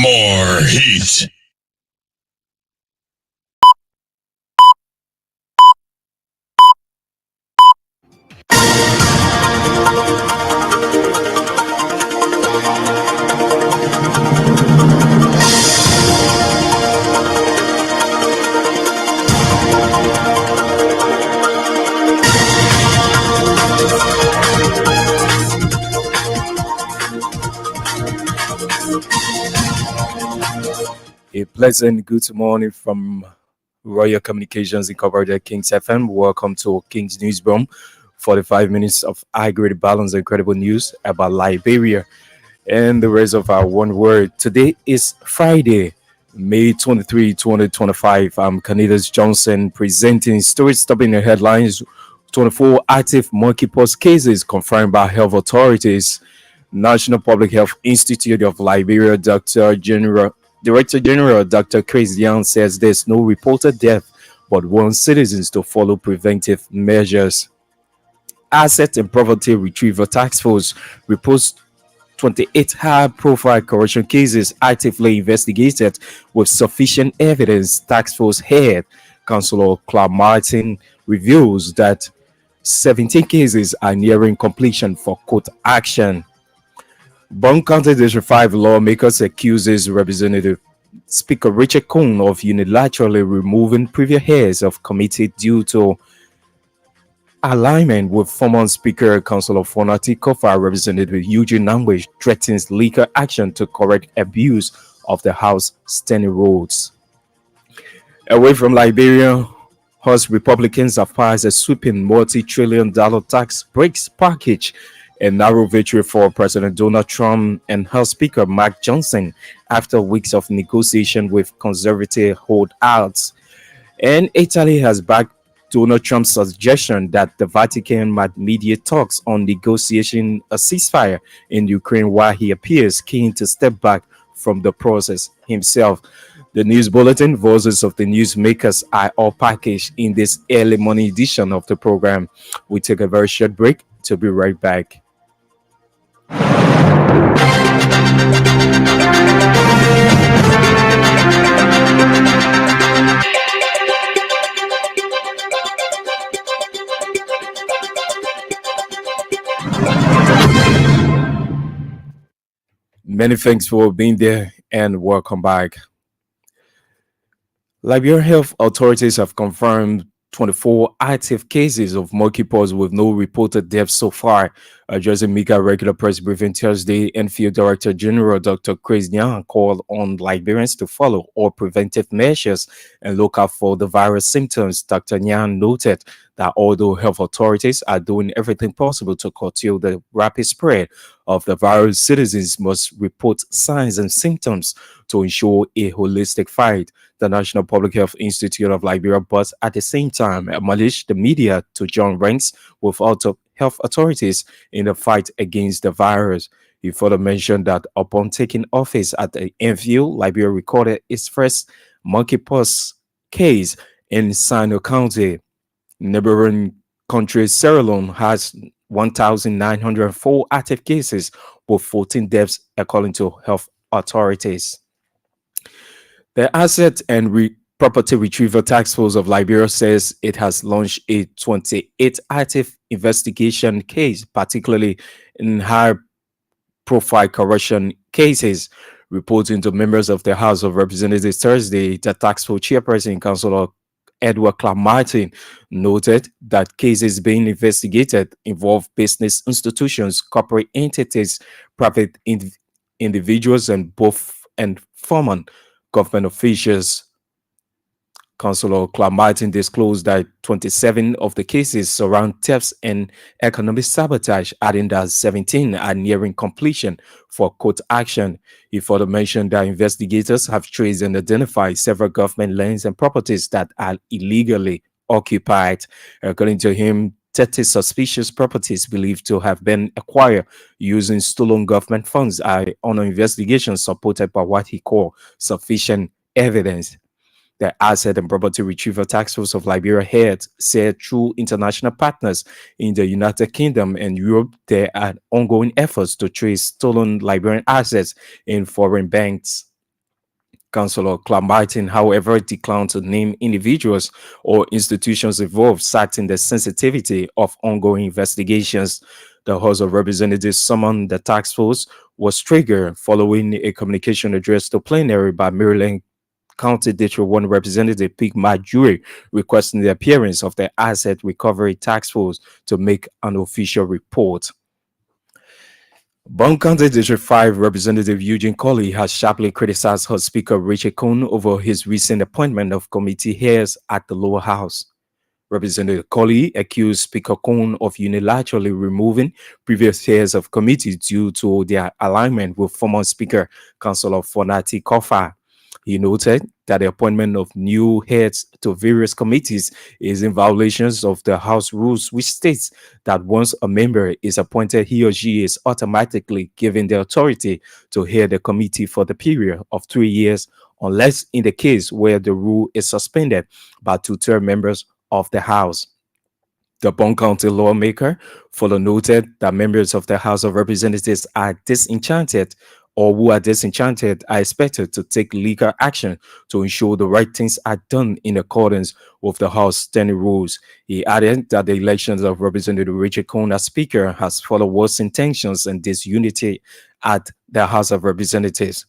More heat. A pleasant good morning from Royal Communications Incorporated Kings FM. Welcome to Kings Newsroom. 45 minutes of high grade balance and credible news about Liberia and the rest of our one word. Today is Friday, May 23, 2025. I'm Candidas Johnson presenting stories stopping the headlines. 24 active monkeypox cases confirmed by health authorities. National Public Health Institute of Liberia Director General Dr. Chris Young says there's no reported death, but warns citizens to follow preventive measures. Asset and Property Retrieval Task Force reports 28 high-profile corruption cases actively investigated with sufficient evidence. Task Force head Councillor Clark Martin reveals that 17 cases are nearing completion for court action. Broom County District 5 lawmakers accuses Representative Speaker Richard Cohn of unilaterally removing previous heads of committee due to alignment with former Speaker Councillor Fonati Kofa. Representative Eugene Nambwe threatens legal action to correct abuse of the House standing rules. Away from Liberia, House Republicans have passed a sweeping multi-trillion-dollar tax breaks package, a narrow victory for President Donald Trump and House Speaker Mike Johnson after weeks of negotiation with conservative holdouts. And Italy has backed Donald Trump's suggestion that the Vatican might mediate talks on negotiating a ceasefire in Ukraine, while he appears keen to step back from the process himself. The news bulletin, voices of the newsmakers, are all packaged in this early morning edition of the program. We take a very short break to be right back. Many thanks for being there and welcome back. Liberian health authorities have confirmed 24 active cases of monkeypox with no reported deaths so far. Addressing Mika regular press briefing Thursday, NFIL Director General Dr. Chris Nyan called on Liberians to follow all preventive measures and look out for the virus symptoms. Dr. Nyan noted that although health authorities are doing everything possible to curtail the rapid spread of the virus, citizens must report signs and symptoms to ensure a holistic fight. The National Public Health Institute of Liberia, but at the same time admonished the media to join ranks with health authorities in the fight against the virus. He further mentioned that upon taking office at the NFIL, Liberia recorded its first monkeypox case in Sino County. Neighboring country Sierra Leone has 1,904 active cases with 14 deaths, according to health authorities. The Asset and Property Retrieval Task Force of Liberia says it has launched a 28 active investigation case, particularly in high-profile corruption cases. Reporting to members of the House of Representatives Thursday, the task force chairperson, Councillor Edward Clark Martin, noted that cases being investigated involve business institutions, corporate entities, private individuals, and former government officials. Councillor Clark Martin disclosed that 27 of the cases surround thefts and economic sabotage, adding that 17 are nearing completion for court action. He further mentioned that investigators have traced and identified several government lands and properties that are illegally occupied. According to him, 30 suspicious properties believed to have been acquired using stolen government funds are under investigation, supported by what he called sufficient evidence. The Asset and Property Retrieval Task Force of Liberia head said through international partners in the United Kingdom and Europe, there are ongoing efforts to trace stolen Liberian assets in foreign banks. Councillor Martin, however, declined to name individuals or institutions involved, citing the sensitivity of ongoing investigations. The House of Representatives summoned the task force was triggered following a communication addressed to plenary by Maryland County District 1 Representative Pete Majuri requesting the appearance of the Asset Recovery Task Force to make an official report. Broom County District 5 Representative Eugene Colley has sharply criticized House Speaker Richard Cohn over his recent appointment of committee heads at the lower house. Representative Colley accused Speaker Cohn of unilaterally removing previous heads of committees due to their alignment with former Speaker Councillor Fonati Kofa. He noted that the appointment of new heads to various committees is in violations of the House rules, which states that once a member is appointed, he or she is automatically given the authority to head the committee for the period of 3 years, unless in the case where the rule is suspended by two-thirds members of the House. The Brown County lawmaker further noted that members of the House of Representatives are disenchanted or who are disenchanted are expected to take legal action to ensure the right things are done in accordance with the House standing rules. He added that the elections of Representative Richard Cohn as Speaker has followed worse intentions and disunity at the House of Representatives.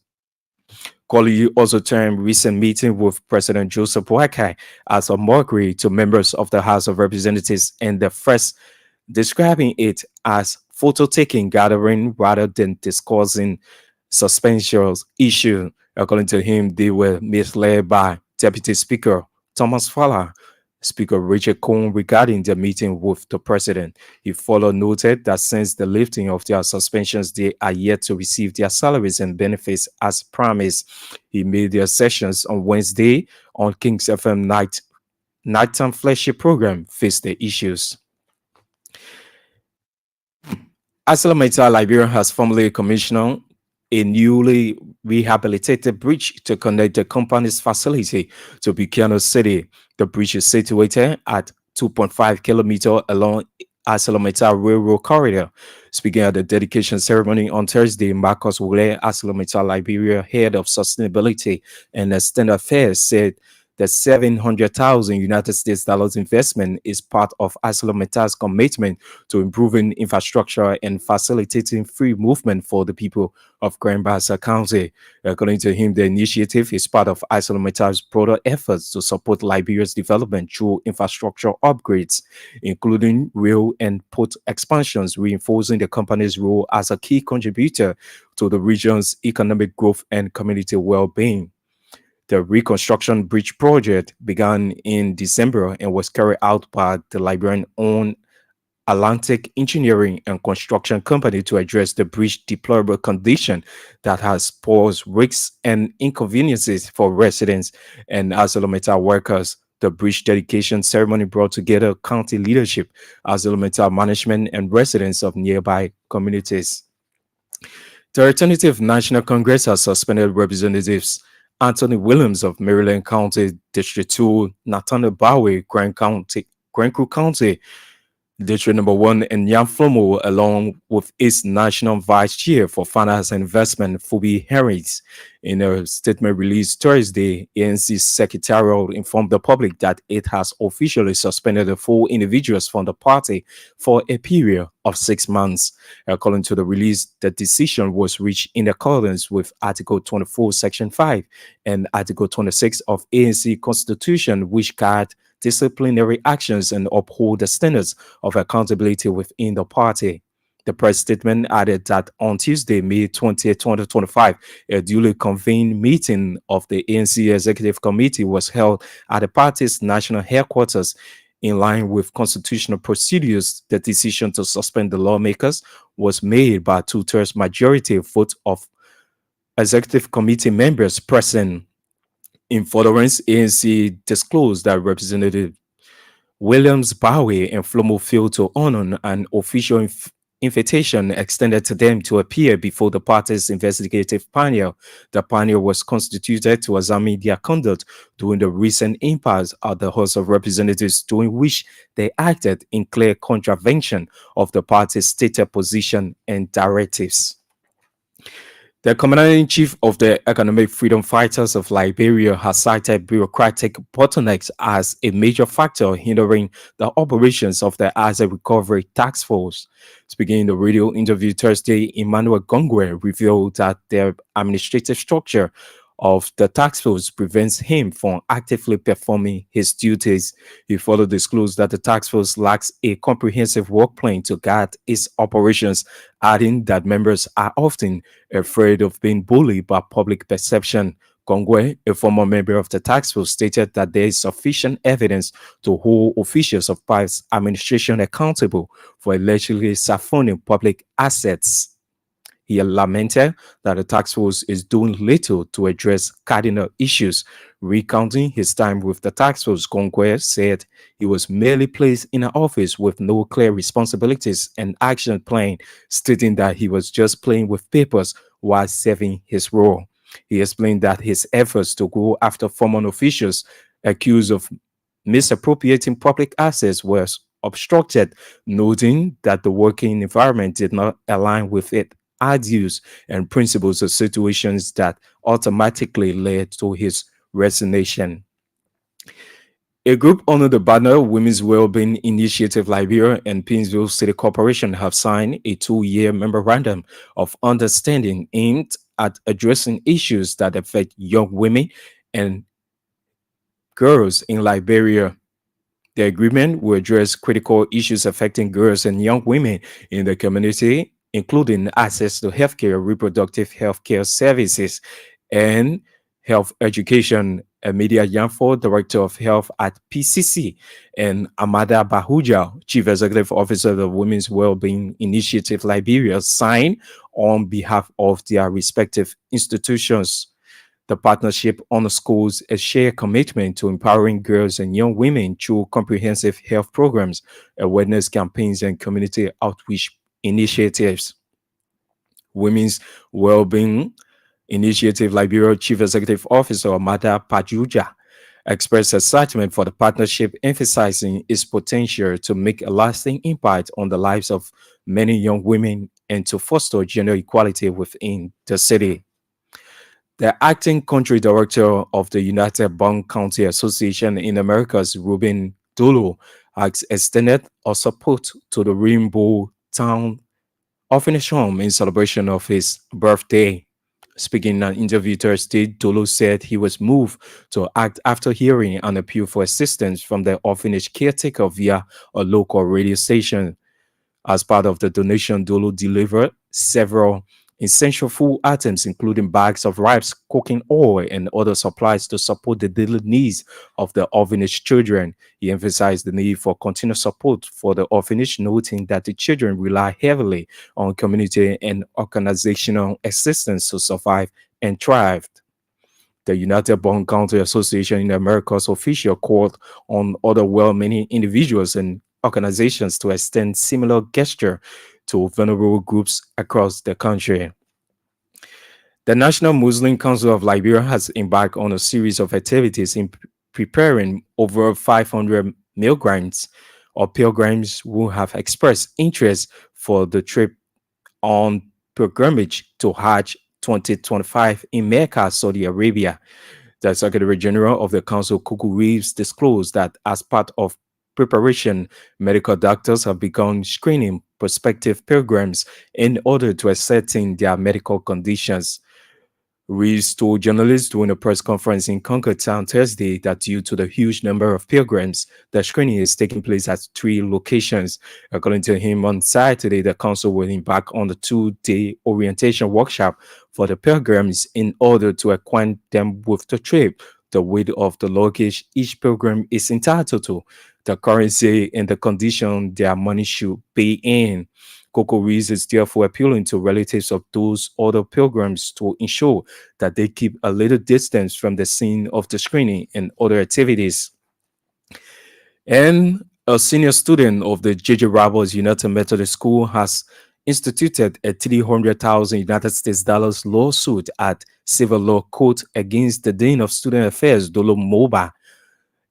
Colley also termed recent meeting with President Joseph Boakai as a mockery to members of the House of Representatives and the press, describing it as photo-taking gathering rather than discussing suspension issue. According to him, they were misled by Deputy Speaker Thomas Fowler, Speaker Richard Cohn regarding the meeting with the president. He further noted that since the lifting of their suspensions, they are yet to receive their salaries and benefits as promised. He made their sessions on Wednesday on King's FM nighttime flagship program face the issues. ArcelorMittal Liberia has formally commissioned a newly rehabilitated bridge to connect the company's facility to Buchanan City. The bridge is situated at 2.5 kilometers along ArcelorMittal Railroad Corridor. Speaking at the dedication ceremony on Thursday, Marcus Wule, ArcelorMittal Liberia head of sustainability and external affairs, said the 700,000 United States dollars investment is part of ArcelorMittal's commitment to improving infrastructure and facilitating free movement for the people of Grand Bassa County. According to him, the initiative is part of ArcelorMittal's broader efforts to support Liberia's development through infrastructure upgrades, including rail and port expansions, reinforcing the company's role as a key contributor to the region's economic growth and community well-being. The reconstruction bridge project began in December and was carried out by the Liberian-owned Atlantic Engineering and Construction Company to address the bridge deplorable condition that has posed risks and inconveniences for residents and ArcelorMittal workers. The bridge dedication ceremony brought together county leadership, ArcelorMittal management, and residents of nearby communities. The Alternative National Congress has suspended Representatives Anthony Williams of Maryland County District 2, Nathaniel Bowie, Grand Creek County, District Number 1, and Jan Flomo, along with its National Vice Chair for Finance and Investment, Phoebe Harris. In a statement released Thursday, ANC's secretariat informed the public that it has officially suspended the 4 individuals from the party for a period of 6 months. According to the release, the decision was reached in accordance with Article 24, Section 5 and Article 26 of ANC Constitution, which guide disciplinary actions and uphold the standards of accountability within the party. The press statement added that on Tuesday, May 20, 2025, a duly convened meeting of the ANC Executive Committee was held at the party's national headquarters. In line with constitutional procedures, the decision to suspend the lawmakers was made by a two-thirds majority vote of Executive Committee members present. In furtherance, ANC disclosed that Representative Williams, Bowie, and Flomo failed to honor an official invitation extended to them to appear before the party's investigative panel. The panel was constituted to examine their conduct during the recent impasse at the House of Representatives, during which they acted in clear contravention of the party's stated position and directives. The commander-in-chief of the Economic Freedom Fighters of Liberia has cited bureaucratic bottlenecks as a major factor hindering the operations of the Asset Recovery Task Force. Speaking in the radio interview Thursday, Emmanuel Gongwe revealed that the administrative structure of the task force prevents him from actively performing his duties. He further disclosed that the task force lacks a comprehensive work plan to guide its operations, adding that members are often afraid of being bullied by public perception. Kongwe, a former member of the task force, stated that there is sufficient evidence to hold officials of past administration accountable for allegedly siphoning public assets. He lamented that the task force is doing little to address cardinal issues. Recounting his time with the task force, Kongwe said he was merely placed in an office with no clear responsibilities and action plan, stating that he was just playing with papers while serving his role. He explained that his efforts to go after former officials accused of misappropriating public assets was obstructed, noting that the working environment did not align with it ideals and principles of situations that automatically led to his resignation. A group under the banner Women's Wellbeing Initiative Liberia and Painesville City Corporation have signed a 2-year memorandum of understanding aimed at addressing issues that affect young women and girls in Liberia. The agreement will address critical issues affecting girls and young women in the community, including access to healthcare, reproductive healthcare services, and health education. Amelia Yanfo, Director of Health at PCC, and Amada Bahuja, Chief Executive Officer of the Women's Wellbeing Initiative Liberia, signed on behalf of their respective institutions. The partnership underscores a shared commitment to empowering girls and young women through comprehensive health programs, awareness campaigns, and community outreach initiatives. Women's Wellbeing Initiative Liberia Chief Executive Officer Amada Pajuja expressed excitement for the partnership, emphasizing its potential to make a lasting impact on the lives of many young women and to foster gender equality within the city. The acting country director of the United Bond County Association in Americas, Ruben Dolo, has extended our support to the Rainbow Town Orphanage Home in celebration of his birthday. Speaking in an interview Thursday, Dolo said he was moved to act after hearing an appeal for assistance from the orphanage caretaker via a local radio station. As part of the donation, Dolo delivered several essential food items, including bags of rice, cooking oil, and other supplies to support the daily needs of the orphanage children. He emphasized the need for continued support for the orphanage, noting that the children rely heavily on community and organizational assistance to survive and thrive. The United Bond County Association in America's official called on other well-meaning individuals and organizations to extend similar gesture to vulnerable groups across the country. The National Muslim Council of Liberia has embarked on a series of activities in preparing over 500 migrants or pilgrims who have expressed interest for the trip on pilgrimage to Hajj 2025 in Mecca, Saudi Arabia. The Secretary General of the Council, Kuku Reeves, disclosed that as part of preparation, medical doctors have begun screening prospective pilgrims in order to ascertain their medical conditions. Reeves told journalists during a press conference in Concord Town Thursday that due to the huge number of pilgrims, the screening is taking place at 3 locations. According to him, on Saturday, the council will embark on the 2-day orientation workshop for the pilgrims in order to acquaint them with the trip, the weight of the luggage each pilgrim is entitled to, the currency, and the condition their money should be in. Coco Reeves is therefore appealing to relatives of those other pilgrims to ensure that they keep a little distance from the scene of the screening and other activities. And a senior student of the J.J. Roberts United Methodist School has instituted a 300,000 United States dollars lawsuit at civil law court against the Dean of Student Affairs, Dolo Moba,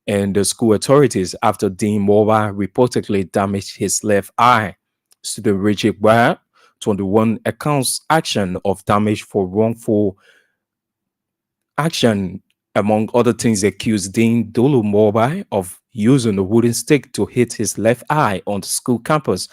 and the school authorities after Dean Moba reportedly damaged his left eye. Student Richard Ware, 21, accounts action of damage for wrongful action, among other things, accused Dean Dolo Moba of using a wooden stick to hit his left eye on the school campus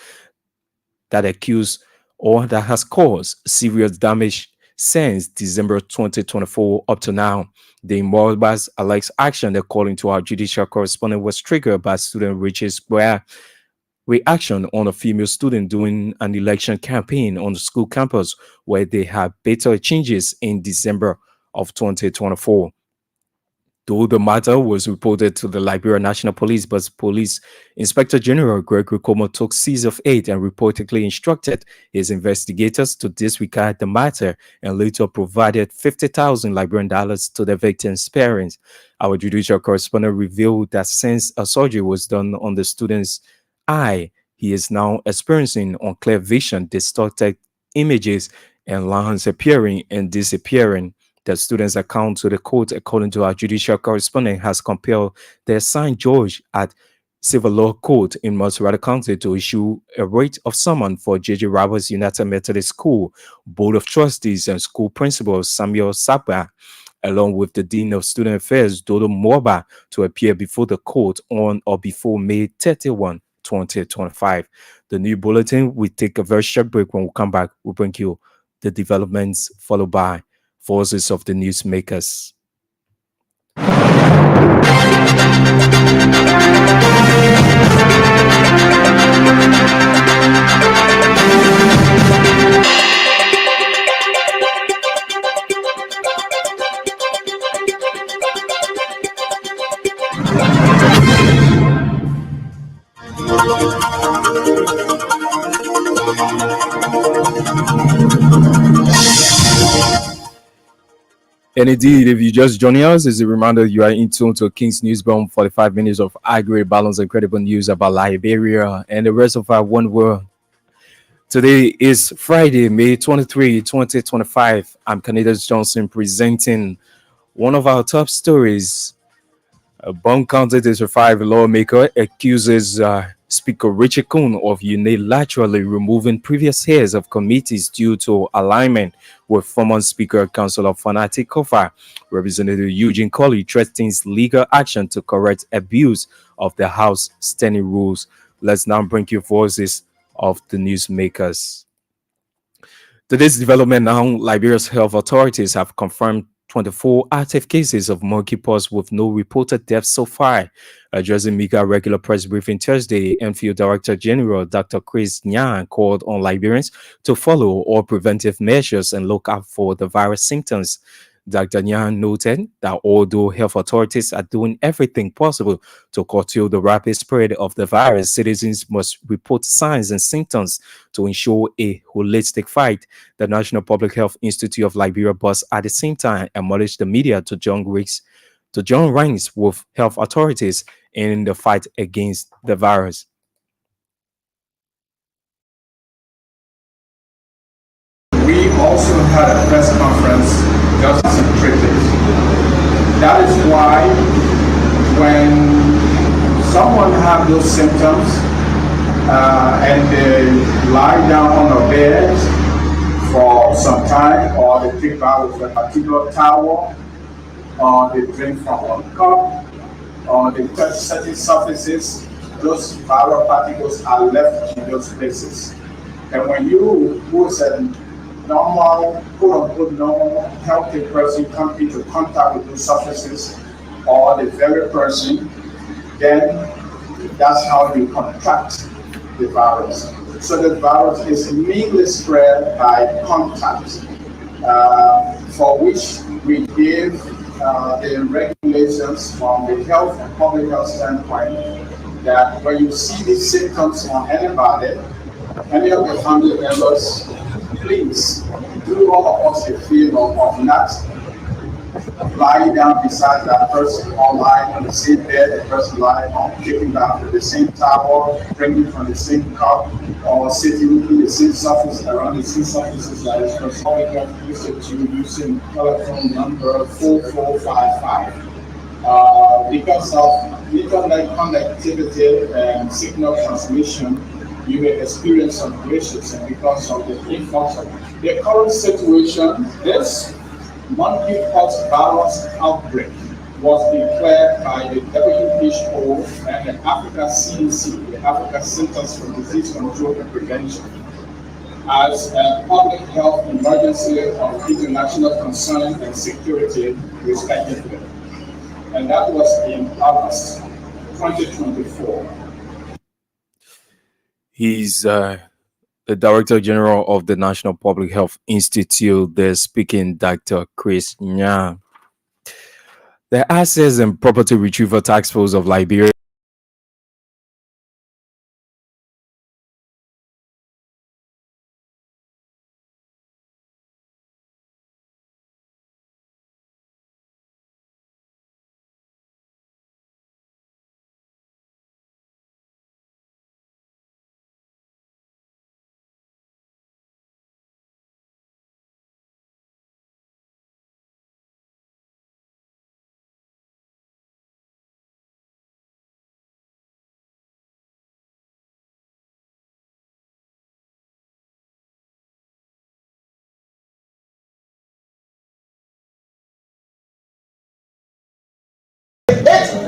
that accused or that has caused serious damage since December 2024 up to now. The Moba's alleged action, according to our judicial correspondent, was triggered by student Richard Square reaction on a female student doing an election campaign on the school campus where they had better changes in December of 2024. Though the matter was reported to the Liberia National Police, but Police Inspector General Gregory Como took seize of it and reportedly instructed his investigators to disregard the matter and later provided 50,000 Liberian dollars to the victim's parents. Our judicial correspondent revealed that since a surgery was done on the student's eye, he is now experiencing unclear vision, distorted images, and lines appearing and disappearing. The student's account to the court, according to our judicial correspondent, has compelled the assigned judge at Civil Law Court in Montserrat County to issue a writ of summon for J.J. Roberts United Methodist School Board of Trustees and School Principal Samuel Saba, along with the Dean of Student Affairs, Dodo Moba, to appear before the court on or before May 31, 2025. The new bulletin will take a very short break. When we come back, we'll bring you the developments followed by voices of the newsmakers. And indeed, if you just joining us, as a reminder, you are in tune to King's Newsroom, 45 minutes of high-grade balance, incredible news about Liberia and the rest of our one world. Today is Friday, May 23, 2025. I'm Candace Johnson presenting one of our top stories. A Broom County District 5 lawmaker accuses Speaker Richard Kuhn of unilaterally removing previous heads of committees due to alignment with former Speaker Councilor Fanati Kofa. Representative Eugene Colley threatens legal action to correct abuse of the House standing rules. Let's now bring you voices of the newsmakers. Today's development now, Liberia's health authorities have confirmed 24 active cases of monkeypox with no reported deaths so far. Addressing MEGA regular press briefing Thursday, NFIL Director General Dr. Chris Nyan called on Liberians to follow all preventive measures and look out for the virus symptoms. Dr. Nyan noted that although health authorities are doing everything possible to curtail the rapid spread of the virus, citizens must report signs and symptoms to ensure a holistic fight. The National Public Health Institute of Liberia must at the same time admonish the media to join ranks with health authorities in the fight against the virus. We also had a press conference just to treat it. That is why when someone has those symptoms and they lie down on a bed for some time, or they take out with a particular towel, or they drink from a cup, or they touch certain surfaces, those viral particles are left in those places. And when you, who is a normal, quote-unquote normal, healthy person, come into contact with those surfaces, or the very person, then that's how you contract the virus. So the virus is mainly spread by contact, for which we give the regulations from the health and public health standpoint that when you see these symptoms on anybody, any of the family members, please do all of us a favor of not lying down beside that person or lying on the same bed the person lying on, kicking down with the same towel, drinking from the same cup, or city within the same surface around the same surfaces that is for public health institute using telephone number 4455. Because of internet connectivity and signal transmission, you may experience some glitches, and because of the influx of the current situation, this monkeypox virus outbreak was declared by the WHO and the Africa CDC, the Africa Centers for Disease Control and Prevention, as a public health emergency of international concern and security, respectively. And that was in August 2024. He's the Director General of the National Public Health Institute. They're speaking, Dr. Chris Nya. The Assets and Property Retrieval Task Force of Liberia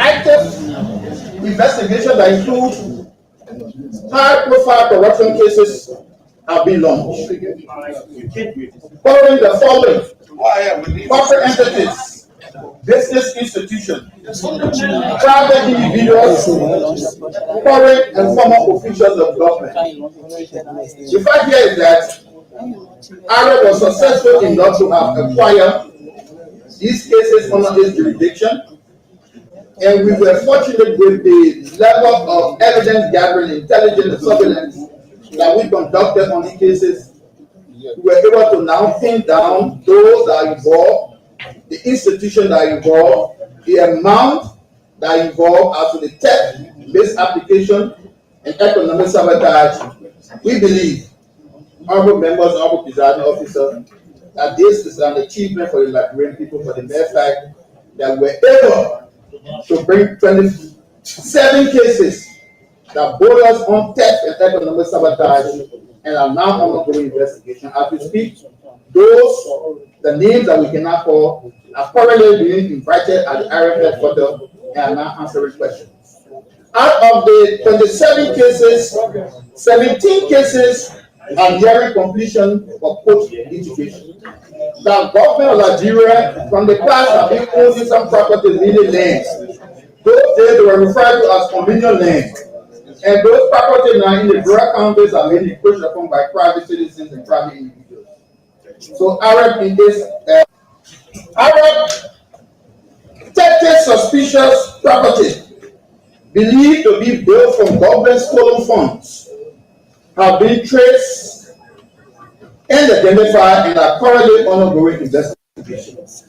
Active investigation that includes high-profile corruption cases have been launched. Following the following corporate entities, business institutions, private individuals, current and former officials of government. The fact here is that Arab was successful enough to have acquired these cases under his jurisdiction, and we were fortunate with the level of evidence gathering, intelligence, and surveillance that we conducted on the cases. We were able to now pin down those that are involved, the institutions that are involved, the amount that are involved as to the theft, misapplication, and economic sabotage. We believe, honorable members, honorable presiding officer, that this is an achievement for the Liberian people for the mere fact that we're able to bring 27 cases that bore us on theft and economic sabotage and are now undergoing investigation. As we speak, the names that we cannot call are currently being invited at the Arab headquarters and are now answering questions. Out of the 27 cases, 17 cases are nearing completion for post-litigation. The government of Nigeria, from the past, have been owning some properties in the lands. Those days they were referred to as convenient lands. And those properties now in the rural counties are mainly pushed upon by private citizens and private individuals. So Arab in this, Arab 30 suspicious properties believed to be built from government stolen funds have been traced and identified and are currently undergoing investigations.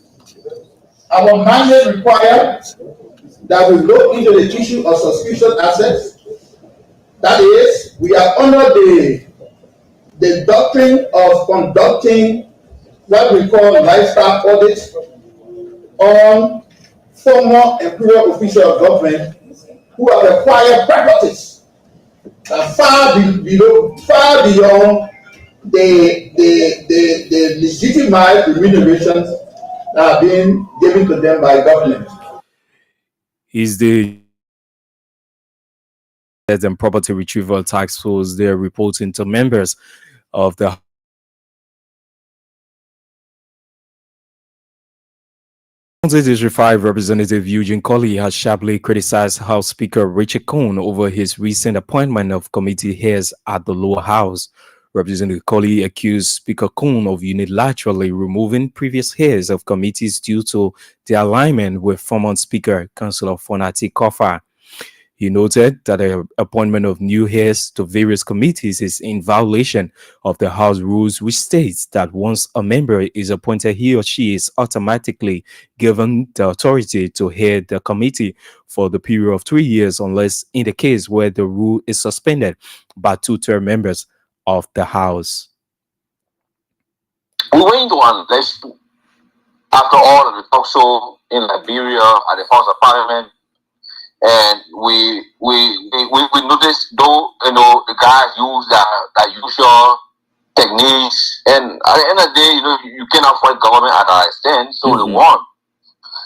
Our mandate requires that we look into the issue of suspicious assets. That is, we are under the doctrine of conducting what we call lifestyle audits on former imperial officials of government who have acquired properties far beyond the legitimate remunerations that are being given to them by government. is the and Property Retrieval Task Force. They're reporting to members of the District 5 Representative Eugene Colley has sharply criticized House Speaker Richard Cohn over his recent appointment of committee heads at the lower house. Representative Colley accused Speaker Cohn of unilaterally removing previous heads of committees due to their alignment with former Speaker Councillor Fonati Kofa. He noted that the appointment of new heads to various committees is in violation of the House rules, which states that once a member is appointed, he or she is automatically given the authority to head the committee for the period of 3 years, unless in the case where the rule is suspended by two-term members of the House. We went to an election after all of the talk show in Liberia at the House of Parliament, and we noticed, though, the guys use that usual techniques, and at the end of the day, you cannot fight government at our extent, so they won.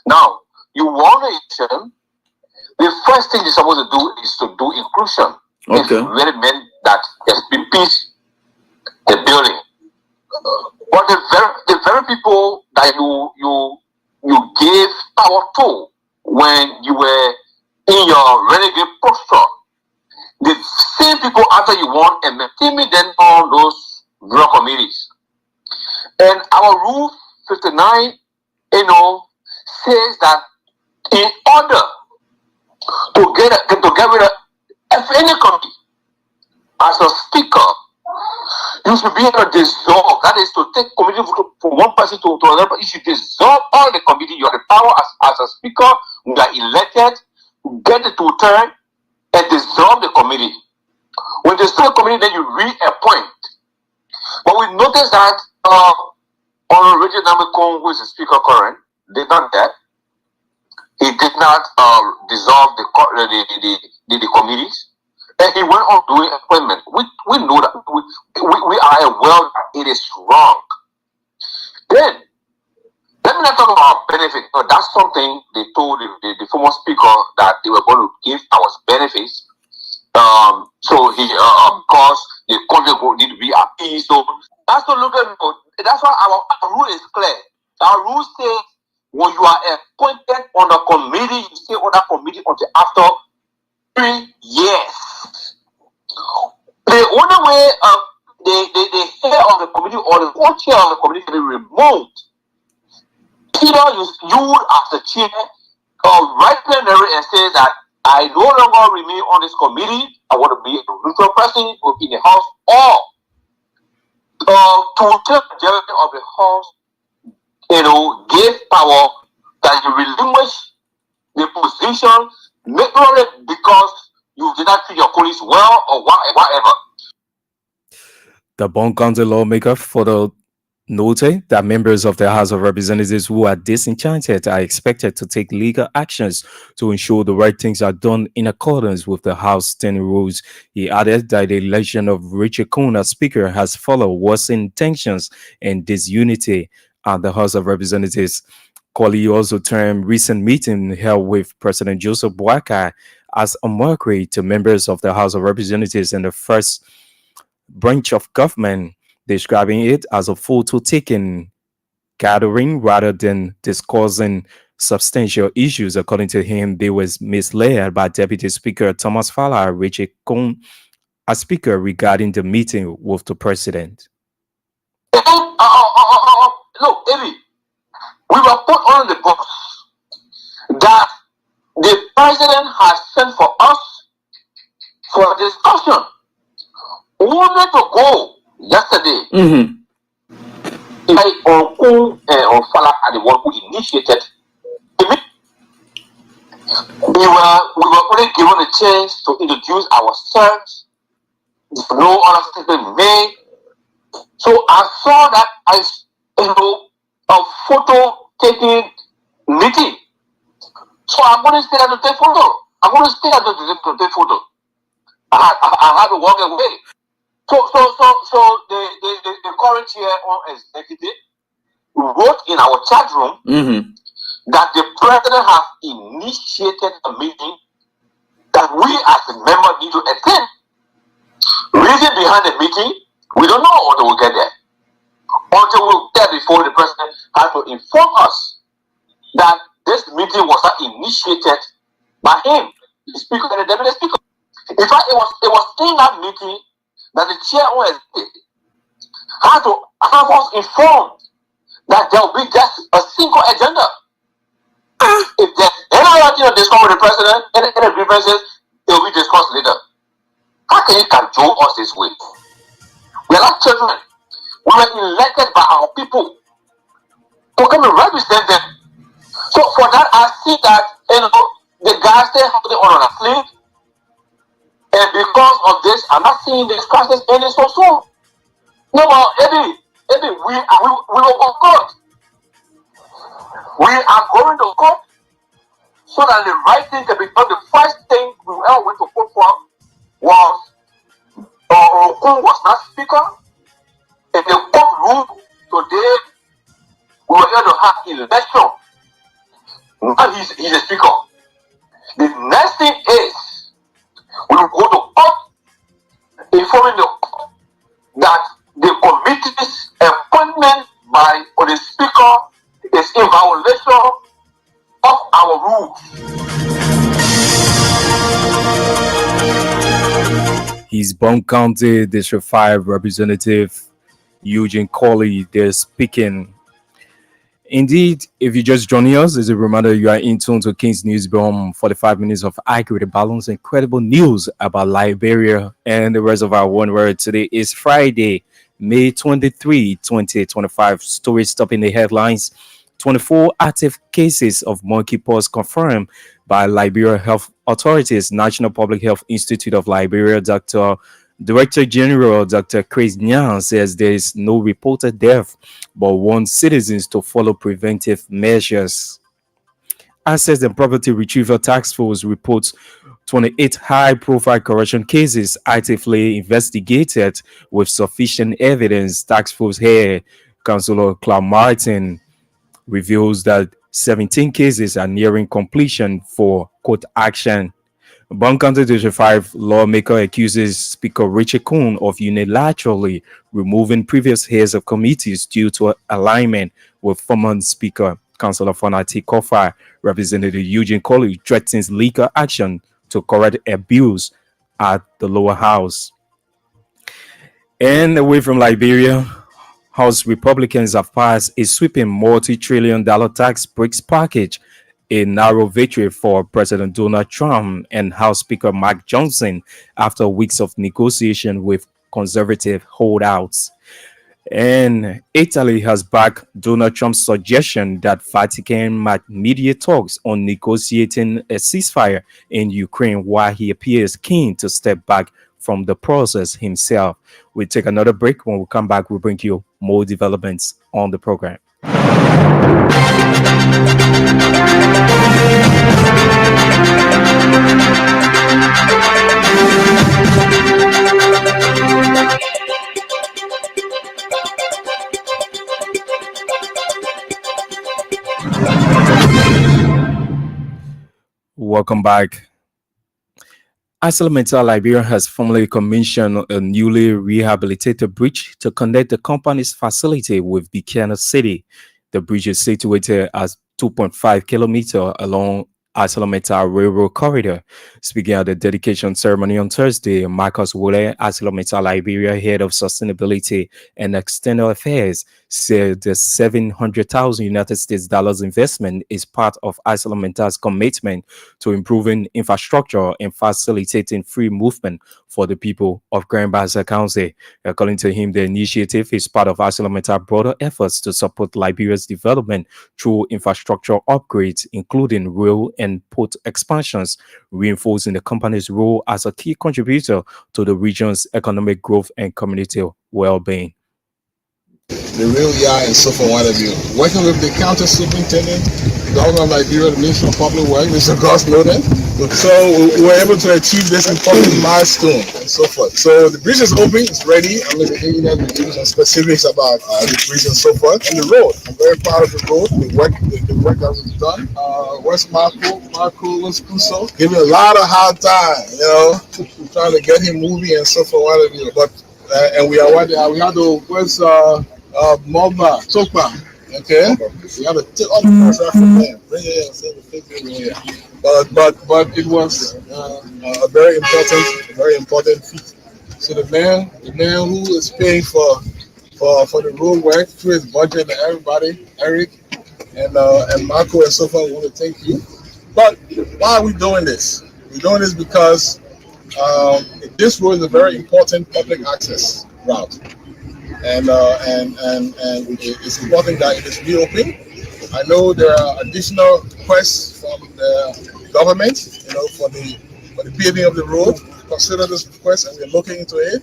Now, you won the election. The first thing you're supposed to do is to do inclusion. Okay. It really meant that peace the building. But the very people that you gave power to when you were in your renegade posture, the same people after you won and maintain them on those bureau committees. And our rule 59, says that in order to get rid of any committee, as a speaker, you should be able to dissolve. That is to take committee from one person to another. You should dissolve all the committee. You have the power as a speaker. You are elected. Get it to turn and dissolve the committee. When you dissolve the committee, then you reappoint. But we noticed that on Richard Namekong, who is the speaker current, did not that. He did not dissolve the committees. And he went on doing appointment. We know that. We are aware that it is wrong. Then, let me not talk about benefit. No, that's something they told the former speaker that they were going to give us benefits. So he, because the country need to be at peace. So that's to look at. That's why our rule is clear. Our rule says when you are appointed on a committee, you stay on that committee until after 3 years. The only way the head of the committee or the co-chair of the committee can be removed, either you as the chair write plenary and say that I no longer remain on this committee, I want to be a neutral person in the house, or to tell the majority of the house, give power that you relinquish the position, not because you did not treat your colleagues well or whatever. The Bond County lawmaker further noted that members of the House of Representatives who are disenchanted are expected to take legal actions to ensure the right things are done in accordance with the House standing rules. He added that the election of Richard Coon as Speaker has followed worsened tensions and disunity at the House of Representatives. Kwali also termed recent meeting held with President Joseph Boakai as a mockery to members of the House of Representatives and the first branch of government, describing it as a photo-taking gathering rather than discussing substantial issues. According to him, they was misled by Deputy Speaker Thomas Fala Richard Coon as Speaker regarding the meeting with the President. Look, Eddie, we were put on the box that the President has sent for us for discussion. We wanted to go yesterday. On Fala are the one who initiated the meeting. We were only given a chance to introduce ourselves. No other statement made. So I saw that as a photo taking meeting. So I'm going to stay there to take photo. I'm going to stay there to take photo. I had to walk away. So the current chair on executive wrote in our chat room that the president has initiated a meeting that we as a member need to attend. Reason behind the meeting, we don't know until we get there. Until we get there before the president had to inform us that this meeting was not initiated by him, the speaker and the deputy speaker. In fact, it was in that meeting that the chair had to have us informed that there will be just a single agenda. If there's any other thing that discussed with the president, any grievances, It will be discussed later. How can you cajole us this way? We are not children. We were elected by our people to come and represent them. So for that, I see that the guys still have the honor sleeve. And because of this, I'm not seeing this process ending so soon. No, but Eddie, we will go to court. We are going to court so that the right thing can be done. The first thing we all went to court for was Okun was not speaker. In the court room today, we were going to have election. Now he's a speaker. The next thing is we will go to court informing the court that the committee's appointment by the speaker is in violation of our rules. His Broom County District 5 Representative Eugene Colley there speaking. Indeed, if you just joining us, as a reminder, you are in tune to King's News Broom, 45 minutes of accurate, balanced, incredible news about Liberia and the rest of our one word. Today is Friday, May 23, 2025. Stories stopping the headlines. 24 active cases of monkeypox confirmed by Liberia Health Authorities. National Public Health Institute of Liberia Director General Dr. Chris Nyan says there is no reported death, but warns citizens to follow preventive measures. Access and Property Retrieval Task Force reports 28 high-profile corruption cases actively investigated with sufficient evidence. Task Force Head Councillor Claude Martin reveals that 17 cases are nearing completion for court action. Broom County District 5 lawmaker accuses Speaker Richard Kuhn of unilaterally removing previous heads of committees due to alignment with former Speaker Councillor Fonati Kofa. Representative Eugene Colley threatens legal action to correct abuse at the lower house. And away from Liberia, House Republicans have passed a sweeping multi-trillion-dollar tax breaks package, a narrow victory for President Donald Trump and House Speaker Mike Johnson after weeks of negotiation with conservative holdouts. And Italy has backed Donald Trump's suggestion that Vatican might mediate talks on negotiating a ceasefire in Ukraine, while he appears keen to step back from the process himself. We'll take another break. When we come back, we'll bring you more developments on the program. Welcome back. ArcelorMittal Liberia has formally commissioned a newly rehabilitated bridge to connect the company's facility with Buchanan City. The bridge is situated at 2.5 kilometers along ArcelorMittal Railroad Corridor. Speaking at the dedication ceremony on Thursday, Marcus Wole, ArcelorMittal Liberia Head of Sustainability and External Affairs, said the $700,000 investment is part of ArcelorMittal's commitment to improving infrastructure and facilitating free movement for the people of Grand Bassa County. According to him, the initiative is part of ArcelorMittal's broader efforts to support Liberia's development through infrastructure upgrades, including rail and port expansions, reinforcing the company's role as a key contributor to the region's economic growth and community well-being. The real yard and so for one of you. Working with the county superintendent, governor of Liberia, the Minister of Public Works, Mr. Gus Snowden. So we were able to achieve this important milestone and so forth. So the bridge is open, it's ready. I'm going to give you some specifics about the bridge and so forth. And the road, I'm very proud of the road, the work that we've done. Where's Marco was Kuso. Giving a lot of hard time, trying to get him moving and so forth, one of you. But and we have to, where's Moba, Topa, okay? We have to take all the pressure from them. Bring it in and say the thing here. But it was a very important feat. So the man who is paying for the road work through his budget and everybody, Eric and Marco and so forth, I want to thank you. But why are we doing this? We're doing this because this road is a very important public access route, and it's important that it is reopened. I know there are additional requests from the government, for the paving of the road. Consider this request, and we're looking into it.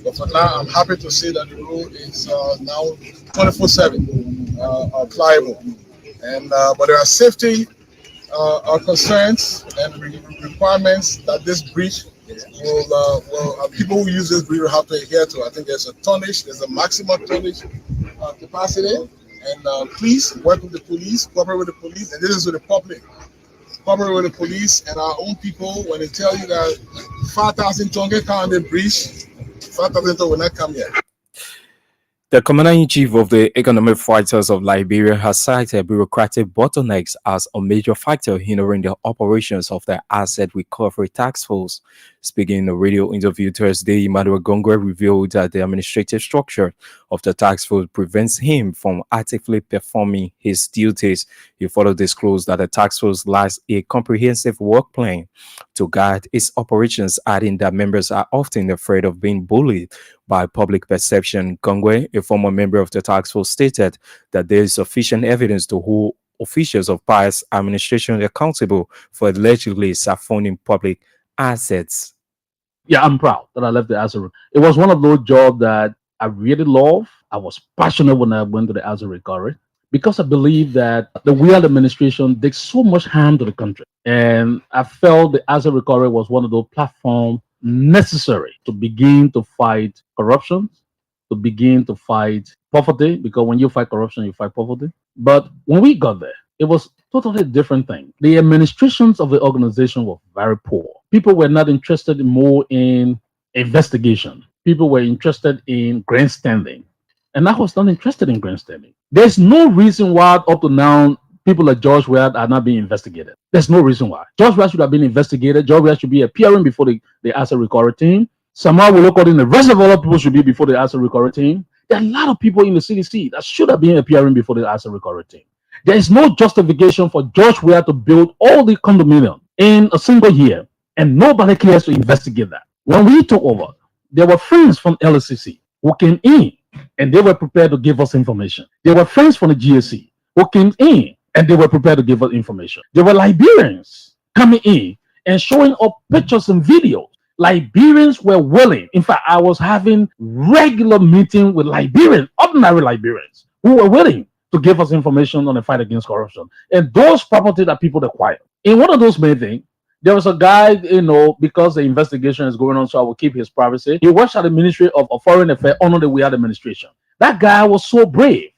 But for now, I'm happy to say that the road is now 24/7 pliable, and but there are safety concerns and requirements that this bridge will people who use this bridge will have to adhere to. I think there's a maximum tonnage capacity, and please work with the police, cooperate with the police, and this is with the public. Cooperate with the police and our own people. When they tell you that 5,000 ton can come on the bridge, 5,000 ton will not come here. The commander-in-chief of the Economic Fighters of Liberia has cited bureaucratic bottlenecks as a major factor hindering the operations of the Asset Recovery Task Force. Speaking in a radio interview Thursday, Emmanuel Gongwe revealed that the administrative structure of the task force prevents him from actively performing his duties. He further disclosed that the task force lacks a comprehensive work plan to guide its operations, adding that members are often afraid of being bullied by public perception. Gongwe, a former member of the task force, stated that there is sufficient evidence to hold officials of past administration accountable for allegedly siphoning public assets. Yeah, I'm proud that I left the Azure. It was one of those jobs that I really love. I was passionate when I went to the Azure Recovery because I believe that the Weird administration did so much harm to the country. And I felt the Azure Recovery was one of those platforms necessary to begin to fight corruption, to begin to fight poverty, because when you fight corruption, you fight poverty. But when we got there, it was totally different thing. The administrations of the organization were very poor. People were not interested more in investigation. People were interested in grandstanding. And I was not interested in grandstanding. There's no reason why up to now people like George Weah are not being investigated. There's no reason why. George Weah should have been investigated. George Weah should be appearing before the Asset Recovery team. Samuel Wolokot and the rest of other people should be before the Asset Recovery team. There are a lot of people in the CDC that should have been appearing before the Asset Recovery team. There is no justification for George Weah to build all the condominium in a single year, and nobody cares to investigate that. When we took over, there were friends from LSCC who came in, and they were prepared to give us information. There were friends from the GSC who came in, and they were prepared to give us information. There were Liberians coming in and showing up pictures and videos. Liberians were willing. In fact, I was having regular meetings with Liberians, ordinary Liberians, who were willing to give us information on the fight against corruption and those property that people acquire. In one of those main things, there was a guy, because the investigation is going on, so I will keep his privacy. He works at the Ministry of Foreign Affairs under the Weah administration. That guy was so brave.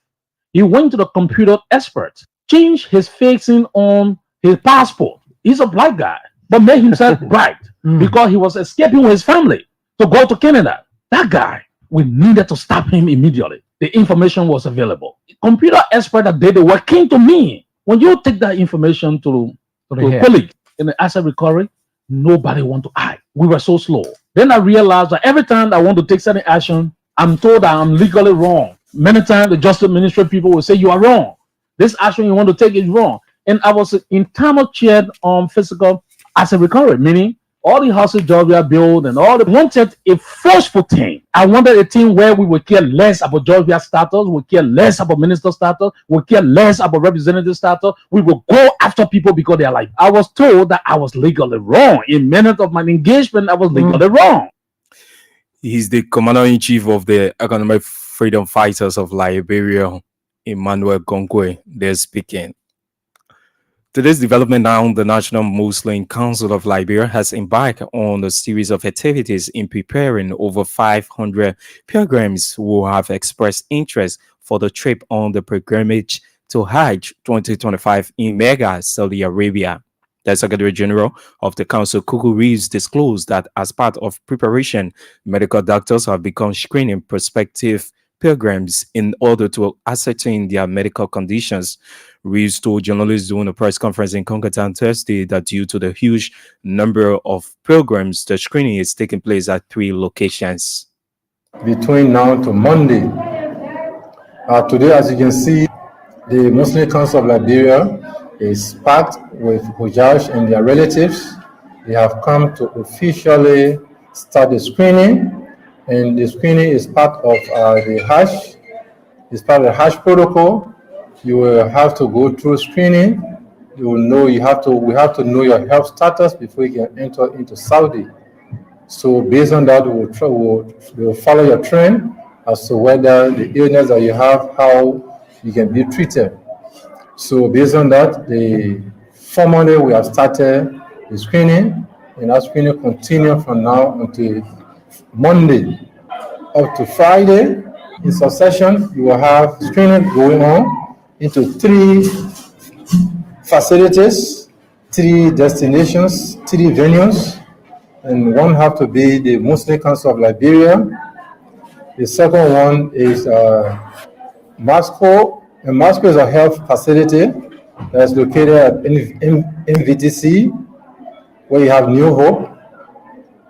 He went to the computer expert, changed his facing on his passport. He's a black guy, but made himself black because he was escaping with his family to go to Canada. That guy, we needed to stop him immediately. The information was available. Computer expert that did the work came to me. When you take that information to a colleague in the Asset Recovery, nobody want to act. We were so slow. Then I realized that every time I want to take certain action, I'm told that I'm legally wrong. Many times the Justice Ministry people will say you are wrong. This action you want to take is wrong. And I was internal chair on physical Asset Recovery, meaning all the houses Georgia built and all the wanted a forceful team. I wanted a team where we would care less about Georgia status, we would care less about minister status, we would care less about representative status. We will go after people because they are like. I was told that I was legally wrong. In minutes of my engagement, I was legally wrong. He's the commander-in-chief of the Economic Freedom Fighters of Liberia, Emmanuel Gongwe. They're speaking. Today's development now, the National Muslim Council of Liberia has embarked on a series of activities in preparing over 500 pilgrims who have expressed interest for the trip on the pilgrimage to Hajj 2025 in Mecca, Saudi Arabia. The Secretary General of the Council, Kuku Reeves, disclosed that as part of preparation, medical doctors have begun screening prospective pilgrims in order to ascertain their medical conditions. Reeves told journalists during a press conference in Konkatan Thursday that due to the huge number of pilgrims, the screening is taking place at 3 locations. Between now to Monday, today, as you can see, the Muslim Council of Liberia is packed with Hujjaj and their relatives they have come to officially start the screening, and the screening is part of the hash. It's part of the hash protocol. You will have to go through screening. You will know we have to know your health status before you can enter into Saudi. So based on that, we'll follow your trend as to whether the illness that you have, how you can be treated. So based on that, formally we have started the screening, and that screening continue from now until Monday up to Friday. In succession, you will have screening going on into 3 facilities, 3 destinations, 3 venues, and one have to be the Muslim Council of Liberia. The second one is Moscow, and Moscow is a health facility that's located at MVTC, where you have New Hope.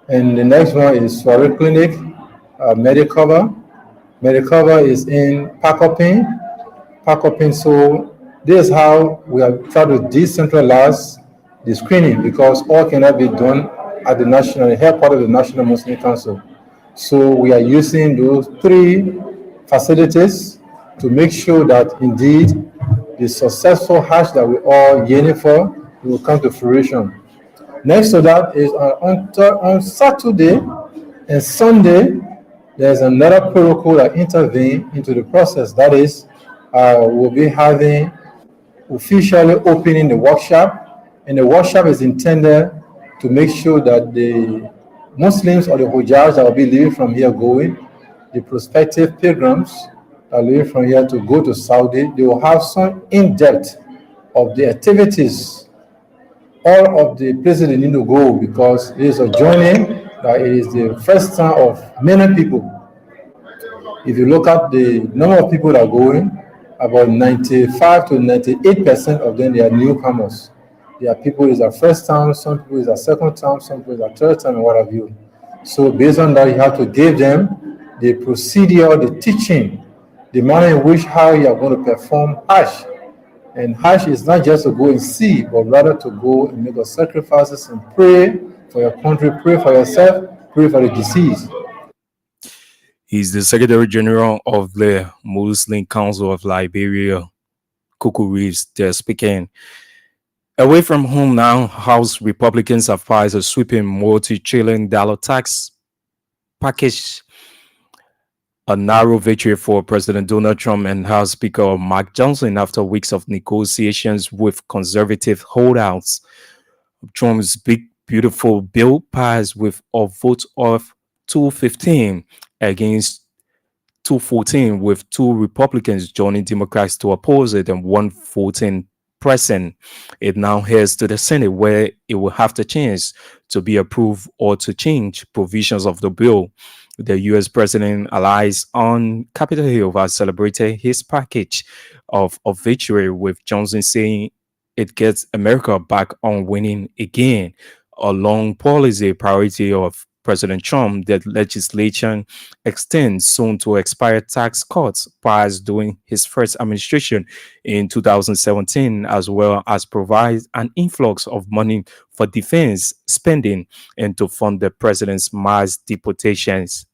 And the next one is Soiree Clinic, Medicover. Medicover is in Pakopin. So this is how we have tried to decentralize the screening, because all cannot be done at the national headquarters of the National Muslim Council. So we are using those 3 facilities to make sure that indeed the successful hash that we all yearning for will come to fruition. Next to that is on Saturday and Sunday, there's another protocol that intervene into the process. That is, we'll be having officially opening the workshop, and the workshop is intended to make sure that the Muslims or the Hujjaj that will be leaving from here going, the prospective pilgrims that are leaving from here to go to Saudi, they will have some in-depth of the activities, all of the places they need to go, because it is a journey that it is the first time of many people. If you look at the number of people that are going, about 95 to 98% of them, they are newcomers. There are people is their first time, some people is their second time, some people is their third time, and what have you. So based on that, you have to give them the procedure, the teaching, the manner in which how you are going to perform Hajj. And Hajj is not just to go and see, but rather to go and make the sacrifices and pray for your country, pray for yourself, pray for the deceased. He's the Secretary General of the Muslim Council of Liberia, Kuku Reeves, there speaking. Away from home now, House Republicans have passed a sweeping multi-trillion dollar tax package, a narrow victory for President Donald Trump and House Speaker Mike Johnson after weeks of negotiations with conservative holdouts. Trump's big, beautiful bill passed with a vote of 215 against 214, with 2 Republicans joining Democrats to oppose it and 1 voting present. It now heads to the Senate, where it will have the chance to be approved or to change provisions of the bill. The U.S. president allies on Capitol Hill has celebrated his package of victory, with Johnson saying it gets America back on winning again. A long policy priority of President Trump, that legislation extends soon to expire tax cuts passed during his first administration in 2017, as well as provide an influx of money for defense spending and to fund the president's mass deportations.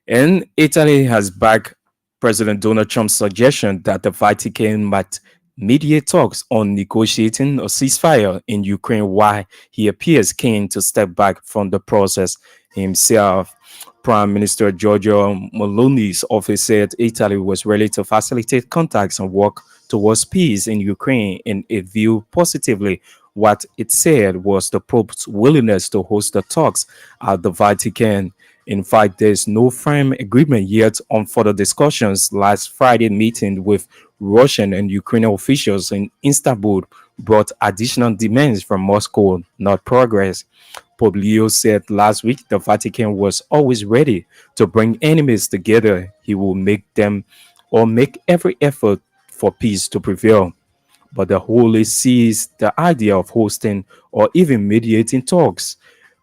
And Italy has backed President Donald Trump's suggestion that the Vatican might mediate talks on negotiating a ceasefire in Ukraine, while he appears keen to step back from the process himself. Prime Minister Giorgio Meloni's office said Italy was ready to facilitate contacts and work towards peace in Ukraine, and it viewed positively what it said was the Pope's willingness to host the talks at the Vatican. In fact, there's no firm agreement yet on further discussions. Last Friday meeting with Russian and Ukrainian officials in Istanbul brought additional demands from Moscow, not progress. Pope Leo said last week the Vatican was always ready to bring enemies together. He will make every effort for peace to prevail. But the Holy sees the idea of hosting or even mediating talks,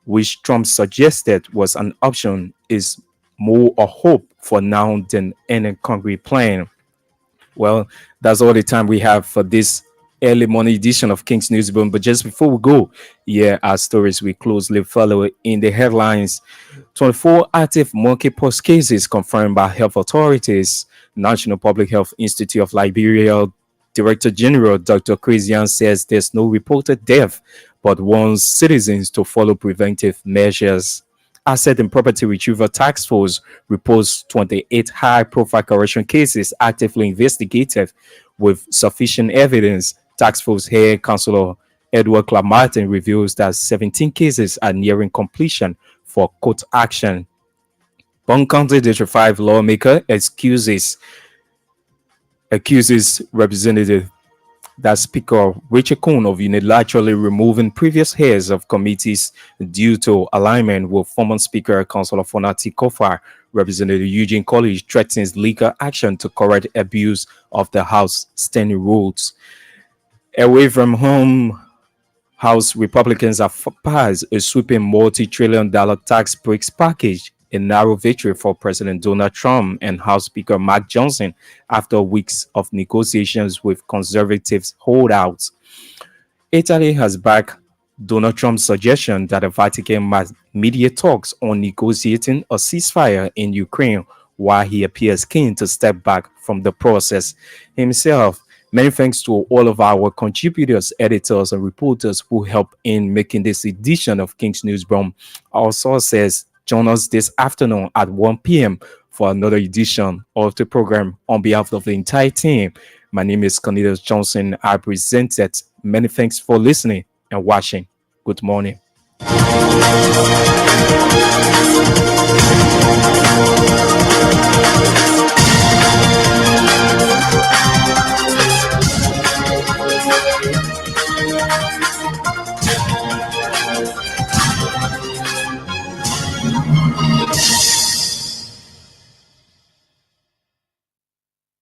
which Trump suggested was an option, is more a hope for now than any concrete plan. Well, that's all the time we have for this early morning edition of King's Newsroom. But just before we go, yeah, our stories we closely follow in the headlines. 24 active monkeypox cases confirmed by health authorities. National Public Health Institute of Liberia Director General Dr. Christian says there's no reported death, but warns citizens to follow preventive measures. Asset and Property Retrieval Task Force reports 28 high-profile corruption cases actively investigated with sufficient evidence. Task Force Head Councillor Edward Clamartin reveals that 17 cases are nearing completion for court action. Bond County District 5 lawmaker accuses Representative that Speaker Richard Coon of unilaterally removing previous heads of committees due to alignment with former Speaker Councillor Fonati Kofa. Representative Eugene College threatens legal action to correct abuse of the House standing rules. Away from home, House Republicans have passed a sweeping multi-trillion-dollar tax breaks package, a narrow victory for President Donald Trump and House Speaker Mike Johnson after weeks of negotiations with conservative holdouts. Italy has backed Donald Trump's suggestion that the Vatican must mediate talks on negotiating a ceasefire in Ukraine, while he appears keen to step back from the process himself. Many thanks to all of our contributors, editors, and reporters who help in making this edition of King's Newsroom. Our sources join us this afternoon at 1 p.m. for another edition of the program. On behalf of the entire team, my name is Cornelius Johnson. I present it. Many thanks for listening and watching. Good morning.